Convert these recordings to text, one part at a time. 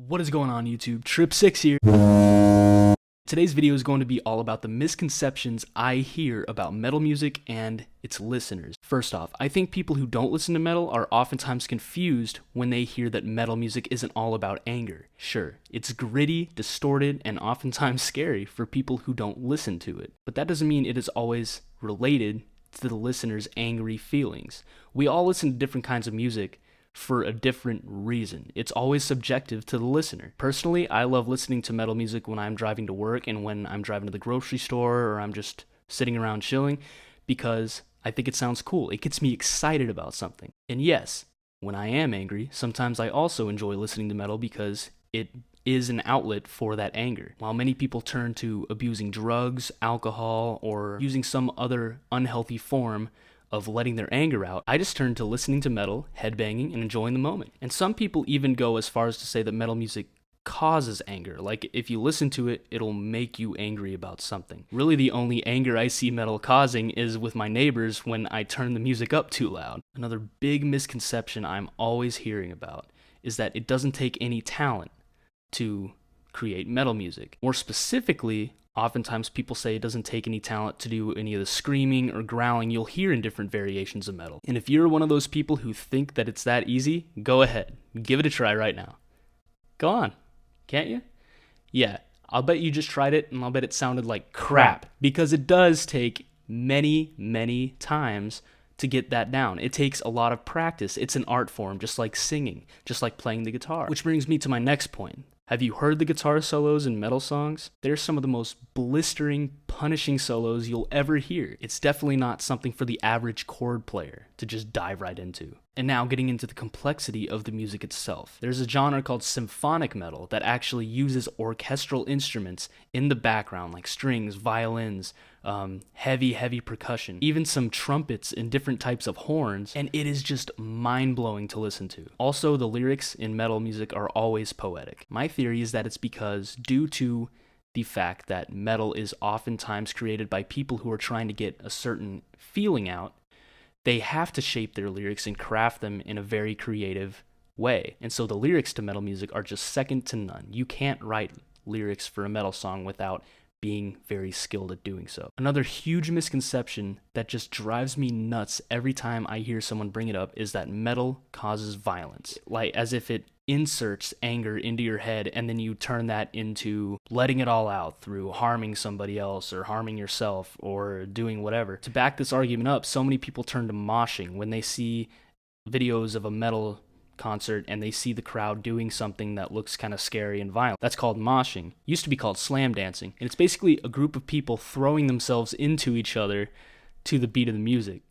What is going on YouTube? Trip6 here. Today's video is going to be all about the misconceptions I hear about metal music and its listeners. First off, I think people who don't listen to metal are oftentimes confused when they hear that metal music isn't all about anger. Sure, it's gritty, distorted, and oftentimes scary for people who don't listen to it. But that doesn't mean it is always related to the listener's angry feelings. We all listen to different kinds of music for a different reason. It's always subjective to the listener. Personally, I love listening to metal music when I'm driving to work and when I'm driving to the grocery store or I'm just sitting around chilling because I think it sounds cool. It gets me excited about something. And yes, when I am angry, sometimes I also enjoy listening to metal because it is an outlet for that anger. While many people turn to abusing drugs, alcohol, or using some other unhealthy form of letting their anger out, I just turn to listening to metal, headbanging, and enjoying the moment. And some people even go as far as to say that metal music causes anger. Like, if you listen to it, it'll make you angry about something. Really, the only anger I see metal causing is with my neighbors when I turn the music up too loud. Another big misconception I'm always hearing about is that it doesn't take any talent to create metal music. More specifically, oftentimes people say it doesn't take any talent to do any of the screaming or growling you'll hear in different variations of metal. And if you're one of those people who think that it's that easy, go ahead. Give it a try right now. Go on. Can't you? Yeah, I'll bet you just tried it and I'll bet it sounded like crap. Because it does take many times to get that down. It takes a lot of practice. It's an art form, just like singing, just like playing the guitar. Which brings me to my next point. Have you heard the guitar solos in metal songs? They're some of the most blistering, punishing solos you'll ever hear. It's definitely not something for the average chord player to just dive right into. And now getting into the complexity of the music itself. There's a genre called symphonic metal that actually uses orchestral instruments in the background, like strings, violins, heavy percussion, even some trumpets and different types of horns, and it is just mind-blowing to listen to. Also, the lyrics in metal music are always poetic. My theory is that it's because, due to the fact that metal is oftentimes created by people who are trying to get a certain feeling out, they have to shape their lyrics and craft them in a very creative way. And so the lyrics to metal music are just second to none. You can't write lyrics for a metal song without being very skilled at doing so. Another huge misconception that just drives me nuts every time I hear someone bring it up is that metal causes violence. Like, as if it inserts anger into your head and then you turn that into letting it all out through harming somebody else or harming yourself or doing whatever. To back this argument up, so many people turn to moshing when they see videos of a metal concert and they see the crowd doing something that looks kind of scary and violent. That's called moshing. It used to be called slam dancing. And it's basically a group of people throwing themselves into each other to the beat of the music.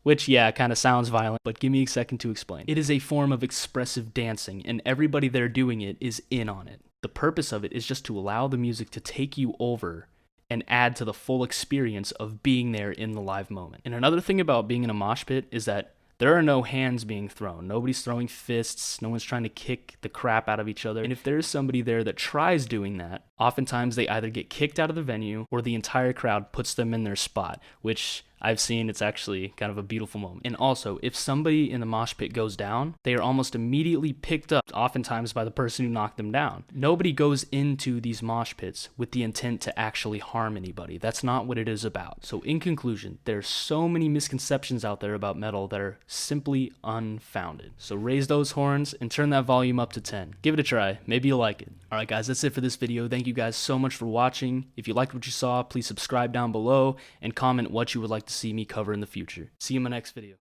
Which, yeah, kind of sounds violent, but give me a second to explain. It is a form of expressive dancing, and everybody there doing it is in on it. The purpose of it is just to allow the music to take you over and add to the full experience of being there in the live moment. And another thing about being in a mosh pit is that there are no hands being thrown. Nobody's throwing fists. No one's trying to kick the crap out of each other. And if there's somebody there that tries doing that, oftentimes they either get kicked out of the venue or the entire crowd puts them in their spot, which I've seen. It's actually kind of a beautiful moment. And also, if somebody in the mosh pit goes down, they are almost immediately picked up, oftentimes by the person who knocked them down. Nobody goes into these mosh pits with the intent to actually harm anybody. That's not what it is about. So in conclusion, there's so many misconceptions out there about metal that are simply unfounded. So raise those horns and turn that volume up to 10. Give it a try. Maybe you'll like it. Alright guys, that's it for this video. Thank you guys so much for watching. If you liked what you saw, please subscribe down below and comment what you would like to see me cover in the future. See you in my next video.